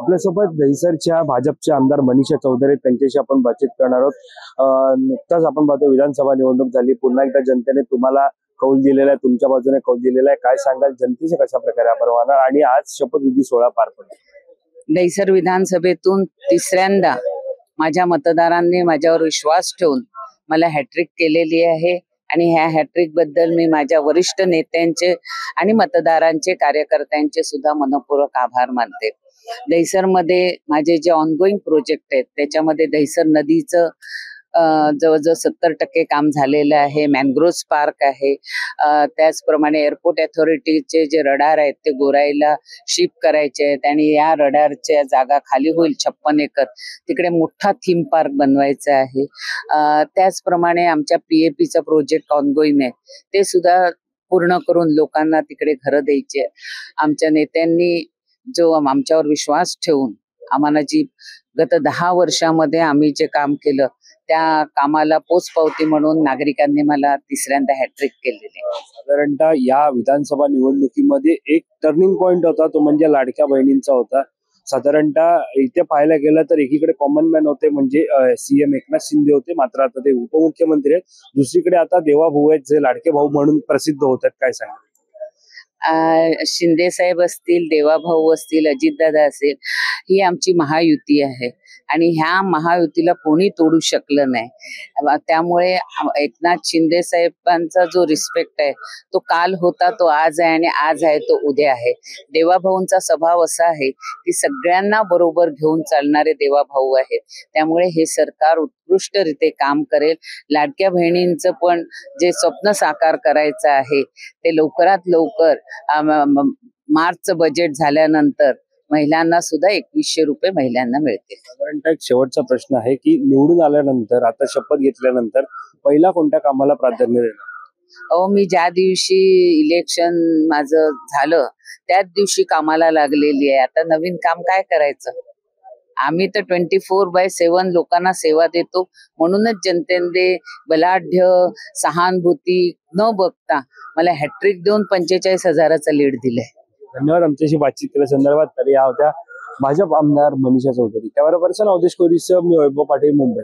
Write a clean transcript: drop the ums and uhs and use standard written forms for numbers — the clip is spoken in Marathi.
आपल्यासोबत दहिसरच्या भाजपचे आमदार मनीषा चौधरी त्यांच्याशी आपण बातचीत करणार आहोत। नुकताच आपण पाहतो विधानसभा निवडणूक झाली, पुन्हा एकदा जनतेने तुम्हाला कौल दिलेला आहे, तुमच्या बाजूने कौल दिलेला आहे। काय सांगाल, जनतेचे कशा प्रकारे आपण होणार आणि आज शपथविधी सोहळा पार पडला? दहिसर विधानसभेतून तिसऱ्यांदा माझ्या मतदारांनी माझ्यावर विश्वास ठेवून मला हॅट्रिक केलेली आहे आणि ह्या हॅट्रिक बद्दल मी माझ्या वरिष्ठ नेत्यांचे आणि मतदारांचे कार्यकर्त्यांचे सुद्धा मनपूर्वक आभार मानते। दहिसर मध्ये माझे जे ऑनगोईंग प्रोजेक्ट आहेत त्याच्यामध्ये दहिसर नदीचं जवळजवळ 70% काम झालेलं आहे। मॅनग्रोव्ह पार्क आहे, त्याचप्रमाणे एअरपोर्ट अथॉरिटीचे जे रडार आहेत ते गोराईला शिफ्ट करायचे आहेत आणि या रडारच्या जागा खाली होईल 56 एकर, तिकडे मोठा थीम पार्क बनवायचा आहे। त्याचप्रमाणे आमच्या PAPचा प्रोजेक्ट ऑनगोईंग आहे, ते सुद्धा पूर्ण करून लोकांना तिकडे घरं द्यायचे। आमच्या नेत्यांनी जो आमच्यावर विश्वास ठेवून आम्हाला जी गत 10 वर्षामध्ये आम्ही जे काम केलं त्या कामाला पोचपावती म्हणून नागरिकांनी मला तिसऱ्यांदा हॅट्रिक केलेली आहे। साधारणतः या विधानसभा निवडणुकीमध्ये एक टर्निंग पॉइंट होता, तो म्हणजे लाडक्या बहिणींचा होता। साधारणतः इथे पाहायला गेलं तर एकीकडे कॉमन मॅन होते म्हणजे CM एकनाथ शिंदे होते, मात्र आता ते उपमुख्यमंत्री आहेत। दुसरीकडे आता देवाभाऊ आहेत जे लाडके भाऊ म्हणून प्रसिद्ध होत आहेत। काय सांगा? शिंदे साहेब असतील, देवाभाऊ असतील, अजितदादा असेल, ही आमची महायुती आहे आणि ह्या महायुतीला कोणी तोडू शकलं नाही। त्यामुळे एकनाथ शिंदे साहेबांचा जो रिस्पेक्ट आहे तो काल होता, तो आज आहे आणि आज आहे तो उद्या आहे। देवाभाऊंचा स्वभाव असा आहे की सगळ्यांना बरोबर घेऊन चालणारे देवाभाऊ आहेत, त्यामुळे हे सरकार उत्कृष्टरीत्या काम करेल। लाडक्या बहिणींचं पण जे स्वप्न साकार करायचं आहे ते लवकरात लवकर मार्चचं बजेट झाल्यानंतर महिलांना सुद्धा 2100 रुपये महिलांना मिळतील। साधारणतः एक शेवटचा प्रश्न आहे की निवडून आल्यानंतर, आता शपथ घेतल्यानंतर पहिला कोणत्या कामाला प्राधान्य देणार? मी ज्या दिवशी इलेक्शन माझं झालं त्याच दिवशी कामाला लागलेली आहे। आता नवीन काम काय करायचं? आम्ही तर 24/7 लोकांना सेवा देतो, म्हणूनच जनतेने बलाढ्य सहानुभूती न बघता मला हॅट्रिक देऊन 45,000चा लीड दिलाय। धन्यवाद आमच्याशी बातचीत केल्या संदर्भात। तर या होत्या भाजप आमदार मनीषा चौधरी। कॅमेरा पर्सन अवधेश कोहलीसह मी वैभव पाटील, मुंबई।